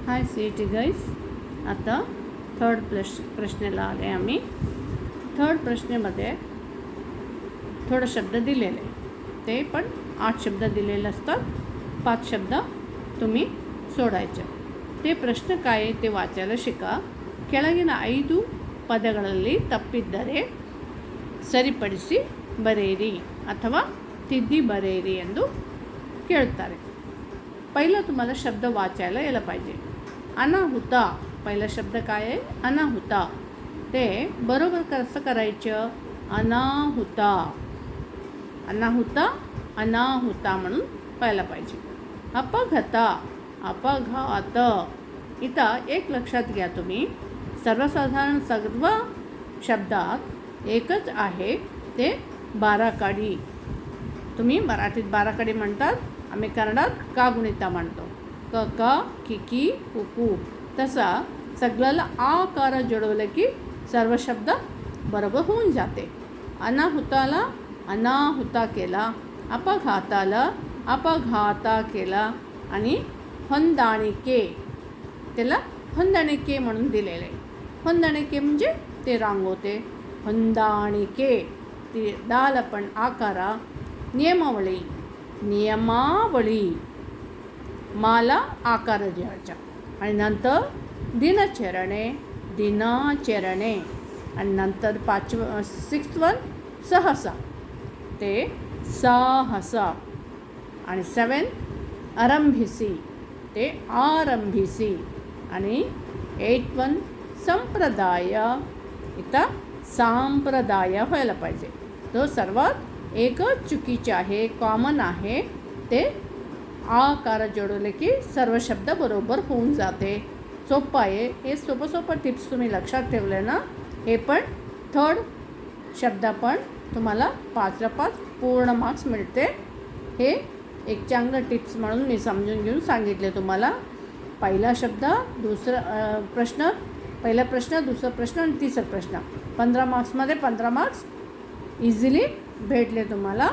हाय CET guys. आता third प्रश्नाला आले आम्ही. थर्ड प्रश्नामध्ये थोडं शब्द दिलेले, ते पण 8 शब्द दिलेले असतात. 5 शब्द तुम्ही सोडायचे. ते प्रश्न काय ते ವಾಚಾಯಲು ಶಿಕಾ. ಕೆಳಗಿನ 5 ಪದಗಳಲ್ಲಿ ತಪ್ಪಿದ್ದರೆ ಸರಿಪಡಿಸಿ ಬರೆಯಿರಿ ಅಥವಾ ತಿದ್ದಿ ಬರೆಯಿರಿ ಎಂದು ಕೇಳ್ತಾರೆ. पहिला तुम्हाला शब्द वाचायला यायला पाहिजे. अनाहुता पहिला शब्द काय आहे? अनाहुता. ते बरोबर कसं करायचं? अनाहुता अनाहुता अनाहुता म्हणून पाहायला पाहिजे. अपघाता अपघात. इथं एक लक्षात घ्या तुम्ही, सर्वसाधारण सर्व शब्दात एकच आहे ते बाराकाडी. तुम्ही मराठीत बाराकाडी म्हणतात, आम्ही कन्नडात कागुणिता म्हणतो. क क कि की कुकू. तसा सगळ्याला आकार जोडवलं की सर्व शब्द बरोबर होऊन जाते. अनाहुताला अनाहुता केला, अपघाताला अपघाता केला आणि ಹೊಂದಾಣಿಕೆ त्याला ಹೊಂದಾಣಿಕೆ म्हणून दिलेले. ಹೊಂದಾಣಿಕೆ म्हणजे ते रांगवते. ಹೊಂದಾಣಿಕೆ ती दाल पण आकार. नियमावली नियमावली माला आकार द्यायचा. आणि नंतर दिनचरणे दिनाचरणे. आणि नंतर 6th वन सहसा ते साहसा. आणि 7th आरंभिसी ते आरंभिसी. आणि 8th वन संप्रदाय. इथं संप्रदाय व्हायला पाहिजे. तो सर्वात एकच चुकीचे आहे, कॉमन आहे. ते आकार जोडले की सर्व शब्द बरोबर होऊन जाते. सोपं आहे हे. सोपं टिप्स तुम्ही लक्षात ठेवले ना, हे पण थर्ड शब्द पण तुम्हाला 5ला 5 पूर्ण मार्क्स मिळते. हे एक चांगलं टिप्स म्हणून मी समजून घेऊन सांगितले तुम्हाला. पहिला शब्द, दुसरा प्रश्न, पहिला प्रश्न, दुसरा प्रश्न आणि तिसरा प्रश्न. 15 मार्क्समध्ये 15 मार्क्स इझिली भेटले तुम्हाला.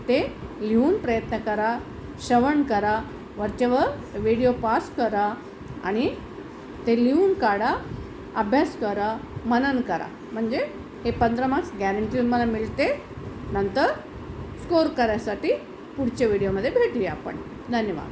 ते लिहून प्रयत्न करा, श्रवण करा, वरचेवर व्हिडिओ पास करा आणि ते लिहून काढा, अभ्यास करा, मनन करा. म्हणजे हे 15 मार्क्स गॅरंटी तुम्हाला मिळते. नंतर स्कोर करायसाठी पुढच्या व्हिडिओमध्ये भेटूया आपण. धन्यवाद.